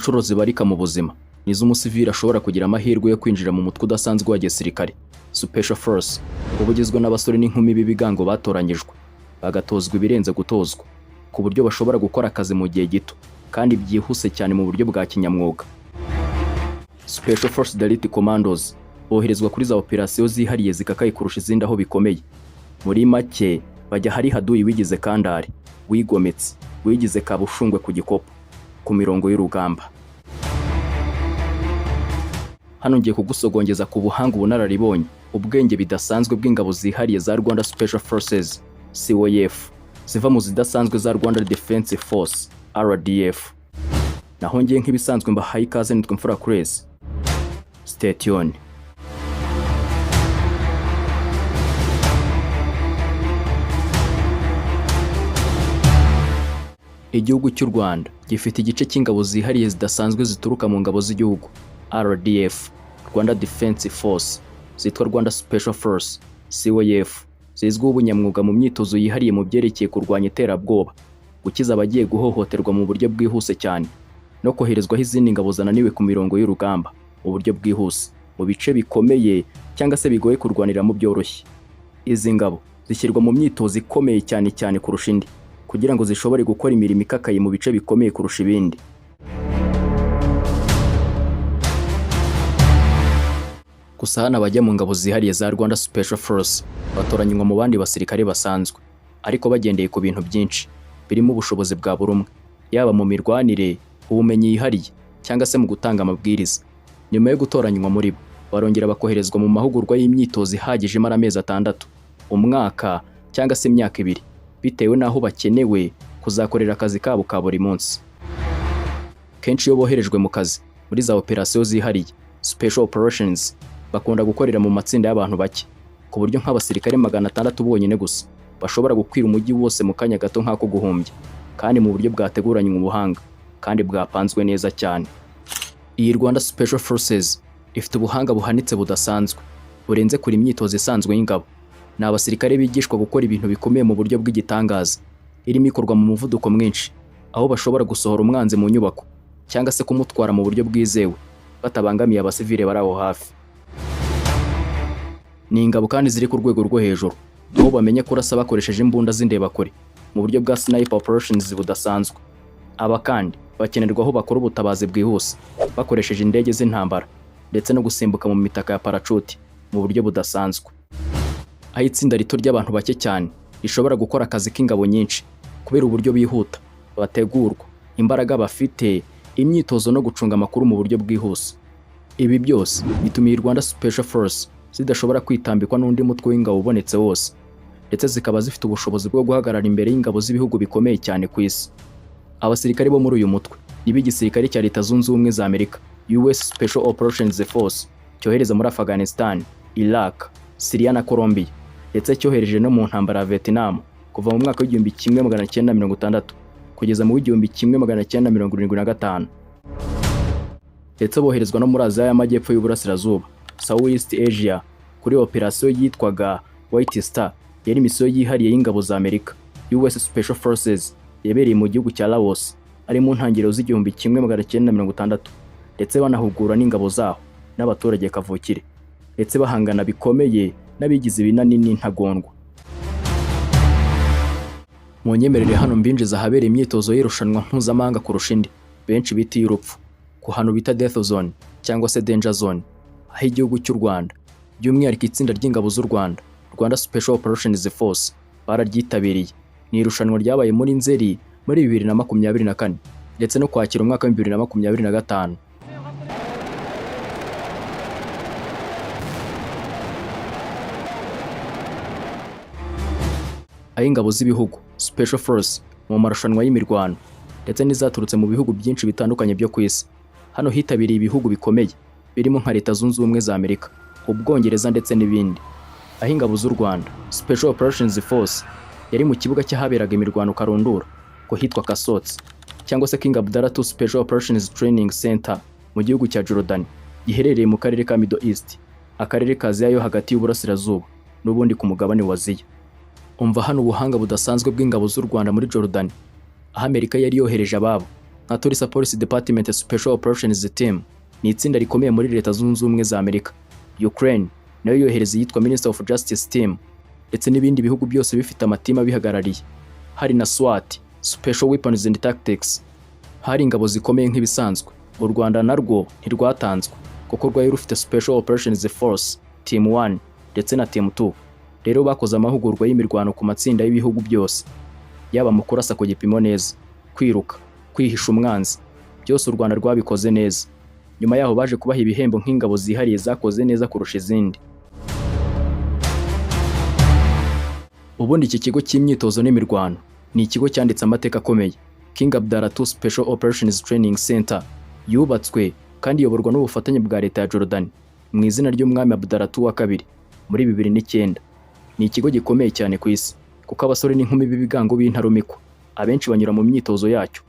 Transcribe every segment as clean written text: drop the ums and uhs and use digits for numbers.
inshuro zibarika mu buzima nizo umusivili ashobora kugira amahirwe yo kwinjira mu mutwe udasanzwe wa gisirikare Special Force, ubugizwe n'abasore n'inkumi b'ibigango batoranyijwe bagatozwa ibirenze gutozwa ku buryo bashobora gukora akazi mu gihe gito kandi byihuse cyane mu buryo bwa kinyamwuga. Special Force Elite Commandos boherezwa kuri za operasiyo zihariye zikakaye kurusha izindi aho bikomeye. Muri make bajya hari haduyi wigize kandari, wigometse, wigize kabushungwe ku gikopo ku mirongo y'urugamba. Hano ngiye kugusogongeza ku buhanga ubunararibonye ubwenge bidasanzwe bw'ingabo zihariye za Rwanda Special Forces (COF) ziva mu zidasanzwe za Rwanda Defense Force (RDF). Naho ngiye nk'ibisanzwe mbahaye ikaze nitwe Imfura Chris. Stay tuned. Igihugu cy'u Rwanda gifite igice cy'ingabo zihariye zidasanzwe zituruka mu ngabo z'igihugu RDF, Rwanda Defense Force, zitwa Rwanda Special Force (COF), zizwiho ubunyamwuga mu myitozo yihariye mu byerekeye kurwanya iterabwoba, gukiza abagiye guhohoterwa mu buryo bwihuse cyane, no koherezwaho izindi ngabo zananiwe ku mirongo y'urugamba mu buryo bwihuse mu bice bikomeye cyangwa se bigoye kurwaniramo byoroshye. Izi ngabo zishyirwa mu myitozo ikomeye cyane kurusha indi kugira ngo zishobore gukora imirimo ikakaye mu bice bikomeye kurusha ibindi. Gusa hano abajya mu ngabo zihariye za Rwanda Special Force batoranywa mu bandi basirikare basanzwe, ariko bagendeye ku bintu byinshi birimo ubushobozi bwa buri umwe, yaba mu mirwanire, ubumenyi yihariye cyangwa se mu gutanga amabwiriza. Nyuma yo gutoranywa muri bo barongera bakoherezwa mu mahugurwa y'imyitozo ihagije imara amezi 6, umwaka cyangwa se imyaka 2 bitewe n'aho bakenewe kuzakorera akazi kabo ka buri munsi. Kenshi iyo boherejwe mu kazi muri za operasiyo zihariye Special Operations bakunda gukorera mu matsinda y'abantu bake ku buryo nk'abasirikare 600 bonyine gusa bashobora gukwira umujyi wose mu kanya gato nk'ako guhumbya, kandi mu buryo bwateguranywe ubuhanga kandi bwapanzwe neza cyane. Iyi Rwanda Special Forces ifite ubuhanga buhanitse budasanzwe burenze kuri imyitozo isanzwe y'ingabo. Ni abasirikare bigishwa gukora ibintu bikomeye mu buryo bw'igitangaza, irimo ikorwa mu muvuduko mwinshi, aho bashobora gusohora umwanzi mu nyubako cyangwa se kumutwara mu buryo bwizewe batabangamiye abasivile bari aho hafi. Ni ingabo kandi ziri ku rwego rwo hejuru, aho bamenye kurasa bakoresheje imbunda z'indebakure mu buryo bwa sniper operations budasanzwe. Aba kandi bakenerwa aho bakora ubutabazi bwihuse bakoresheje indege z'intambara ndetse no gusimbuka mu mitaka ya parachute mu buryo budasanzwe. Aho itsinda rito ry'abantu bake cyane rishobora gukora akazi k'ingabo nyinshi kubera uburyo bihuta, bategurwa, imbaraga bafite, imyitozo no gucunga amakuru mu buryo bwihuse. Ibi byose bituma iyi Rwanda Special Force zidashobora kwitambikwa n'undi mutwe w'ingabo ubonetse wose, ndetse zikaba zifite ubushobozi bwo guhagarara imbere y'ingabo z'ibihugu bikomeye cyane ku isi. Abasirikare bo muri uyu mutwe nibi igisirikare cya Leta Zunze Ubumwe za Amerika US Special Operations Force cyohereza muri Afghanistan, Iraq, Syria na Colombia, ndetse cyohereje no mu ntambara ya Vietnam kuva mu mwaka w'1960 kugeza mu w'1975, ndetse boherezwa no muri Aziya y'Amajyepfo y'Uburasirazuba, Southeast Asia, kuri operasiyo yitwaga White Star, yari misiyo yihariye y'ingabo za Amerika US Special Forces yabereye mu gihugu cya Laos ari mu ntangiriro z'1960, ndetse banahugura n'ingabo zaho n'abaturage kavukire, ndetse bahangana bikomeye n'abigize ibinani n'intagondwa. Mu nyemerere hano mbinjiza ahabereye imyitozo y'irushanwa mpuzamahanga kurusha indi benshi bita y'urupfu, ku hantu bita Death Zone cyangwa se Danger Zone, aho igihugu cy'u Rwanda by'umwihariko itsinda ry'ingabo z'u Rwanda Rwanda Special Operations Force bararyitabiriye. Ni irushanwa ryabaye muri Nzeri muri 2024 ndetse no kwakira umwaka wa 2025. Aho ingabo z'ibihugu Special Force mu marushanwa y'imirwano ndetse n'izaturutse mu bihugu byinshi bitandukanye byo ku isi. Hano hitabiriye ibihugu bikomeye birimo nka Leta Zunze Ubumwe za Amerika, Ubwongereza ndetse n'ibindi. Aho ingabo z'u Rwanda Special Operations Force yari mu kibuga cy'ahaberaga imirwano karundura ko hitwa Kasotsi cyangwa se King Abdallah II Special Operations Training Center mu gihugu cya Jordan giherereye mu karere ka Middle East, akarere ka Aziya yo hagati y'Uburasirazuba n'ubundi ku mugabane wa Aziya. Umva hano ubuhanga budasanzwe bw'ingabo z'u Rwanda muri Jordan, aho Amerika yari yohereje ababo nka Tourist Police Department Special Operations Team ni itsinda rikomeye muri Leta Zunze Ubumwe za Amerika. Ukraine nayo yohereza yitwa Minister of Justice Team, ndetse n'ibindi bihugu byose bifite amatima bihagarariye. Hari na SWAT, Special Weapons and Tactics. Hari ingabo zikomeye nk'ibisanzwe. U Rwanda narwo ntirwatanzwe kuko rwari rufite Special Operations Force Team 1 ndetse na Team 2. Rero bakoze amahugurwa y'imirwano ku matsinda y'ibihugu byose, yaba mu kurasa ku gipimo neza, kwiruka, kwihisha umwanzi, byose u Rwanda rwabikoze neza. Nyuma yaho baje kubaha ibihembo nk'ingabo zihariye zakoze neza kurusha izindi. Ubundi iki kigo cy'imyitozo n'imirwano ni ikigo cyanditse amateka akomeye. King Abdallah II Special Operations Training Center yubatswe kandi iyoborwa n'ubufatanye bwa Leta ya Jordan mu izina ry'umwami Abdallah II wa kabiri muri 2009. Ni ikigo gikomeye cyane ku isi kuko abasore n'inkumi b'ibigango b'intarumikwa abenshi banyura mu myitozo yacyo,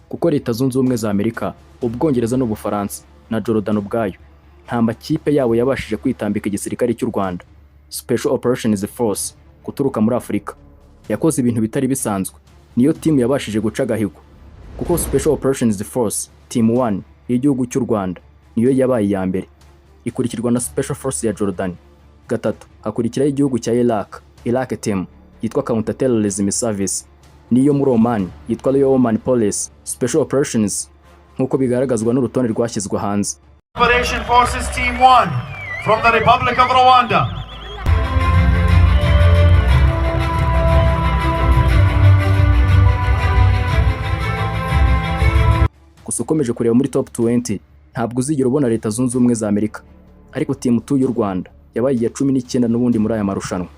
kuko Leta Zunze Ubumwe za Amerika, Ubwongereza n'Ubufaransa na Jordan ubwayo nta makipe yabo yabashije kwitambika igisirikare cy'u Rwanda. Special Operations Force guturuka muri Afurika yakoze ibintu bitari bisanzwe, niyo team yabashije guca agahigo, kuko Special Operations Force Team 1 y'igihugu cy'u Rwanda niyo yabaye ya mbere, ikurikirwa na Special Force ya Jordan. Gatatu hakurikiraho igihugu cya Iraq Team yitwa Counter Terrorism Service, niyo muri Oman yitwa Oman Police Special Operations nk'uko bigaragazwa n'urutonde rwashyizwe hanze. Operation Forces Team 1 from the Republic of Rwanda. Gusa ukomeje kureba muri top 20 ntabwo uzigera ubona Leta Zunze Ubumwe za Amerika, ariko Team 2 y'u Rwanda yabaye iya 19 n'ubundi muri aya marushanwa.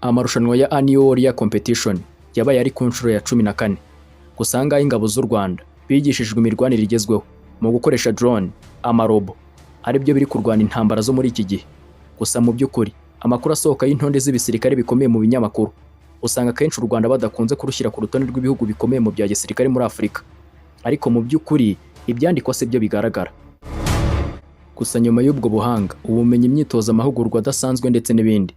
Amarushanwa ya Annual Warrior Competition yabaye ari ku nshuro ya 14. Gusanga ingabo z'u Rwanda bigishijwe imirwanire igezweho mu gukoresha drone, amarobo, ari byo biri kurwana intambara zo muri iki gihe. Gusa mu by'ukuri amakuru asohoka y'intonde z'ibisirikare bikomeye mu binyamakuru usanga kenshi u Rwanda badakunze kurushyira ku rutonde rw'ibihugu bikomeye mu bya gisirikare muri Afurika, ariko mu by'ukuri ibyandikwa se byo bigaragara. Gusa nyuma y'ubwo buhanga, ubumenyi, imyitozo, amahugurwa adasanzwe ndetse n'ibindi,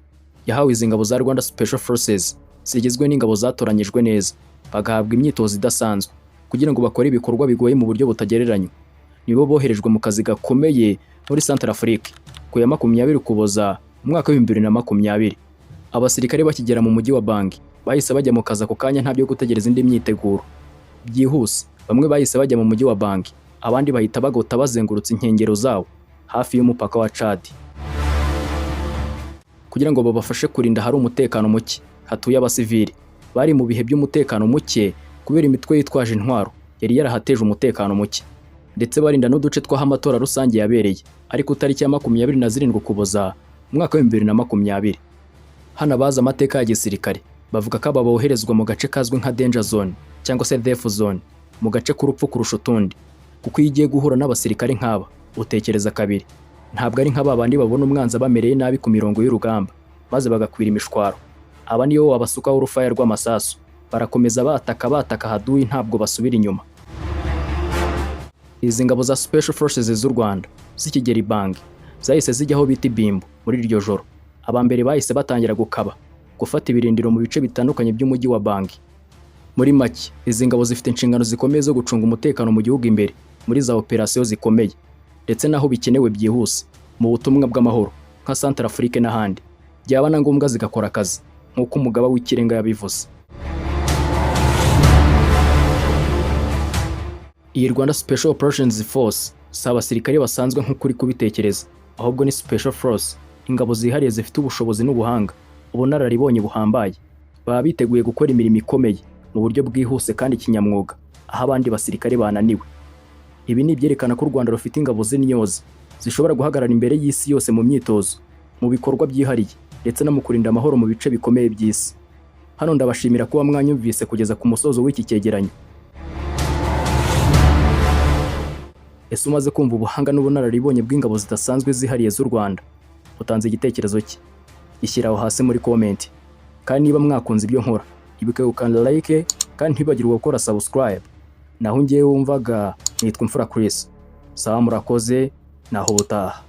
yahawe izi ngabo za Rwanda Special Forces zigizwe n'ingabo zatoranyijwe neza, bagahabwa imyitozo idasanzwe kugira ngo bakore ibikorwa bigoye mu buryo butagereranywa. Nibo boherejwe mu kazi gakomeye muri Central Afrique ku ya 20 Ukuboza mu mwaka wa 2020. Abasirikare bakigera mu mujyi wa Bangui bahise bajya mu kazi ako kanya nta byo gutegereza indi myiteguro. Byihuse bamwe bahise bajya mu mujyi wa Bangui, abandi bahita bagota bazengurutse inkengero zawo hafi y'umupaka wa Chad, kugira ngo babafashe kurinda hari umutekano muke hatuye abasivili. Bari mu bihe by'umutekano muke kubera imitwe yitwaje intwaro yari yarahateje umutekano muke, ndetse barinda n'uduce twaho amatora rusange yabereye ariko tariki ya 27 Ukuboza mu mwaka wa 2020. Hana baza amateka ya gisirikare bavuga ko aba boherezwa mu gace kazwi nka danger zone cyangwa se death zone, mu gace k'urupfu kurusha utundi, kuko iyo ugiye guhura n'abasirikare nk'aba utekereza kabiri. Ntabwo ari nk'aba bandi babona umwanzi bamereye nabi ku mirongo y'urugamba maze bagakwira imishwaro. Aba niyo wabasukaho urufaya rw'amasasu, barakomeza bataka haduyi, ntabwo basubira inyuma. Izi ngabo za Special Forces z'u Rwanda zikigera i Bangui zahise zijyaho bita Bimbo. Muri iryo joro abambere bahise batangira gufata ibirindiro mu bice bitandukanye by'umujyi wa Bangui. Muri make izi ngabo zifite inshingano zikomeye zo gucunga umutekano mu gihugu imbere muri za operasiyo zikomeye, ndetse naho bikenewe byihuse mu butumwa bw'amahoro nka Central Afrique n'ahandi, byaba na ngombwa zigakora akazi nk'uko umugaba w'ikirenga yabivuze. Iyi Rwanda Special Operations Force si abasirikare basanzwe nk'ukuri kubitekereza, ahubwo ni Special Force, ingabo zihariye zifite ubushobozi n'ubuhanga, ubunararibonye buhambaye. Baba biteguye gukora imirimo ikomeye mu buryo bwihuse kandi kinyamwuga aho abandi basirikare bananiwe. Ibi ni ibyerekana ko u Rwanda rufite ingabo z'intyoza zishobora guhagarara imbere y'isi yose mu myitozo, mu bikorwa byihariye ndetse no mu kurinda amahoro mu bice bikomeye by'isi. Hano ndabashimira kuba mwanyumvise kugeza ku musozo w'iki cyegeranyo. Ese umaze kumva ubuhanga n'ubunararibonye bw'ingabo zidasanzwe zihariye z'u Rwanda? Utanze igitekerezo cye, ishyiraho hasi muri comment. Kandi niba mwakunze ibyo nkora, ibuke gukanda like kandi ntibagirwe gukora subscribe. Naho ngiye wumvaga nitwa Imfura Chris. Sawa, murakoze, naho ubutaha.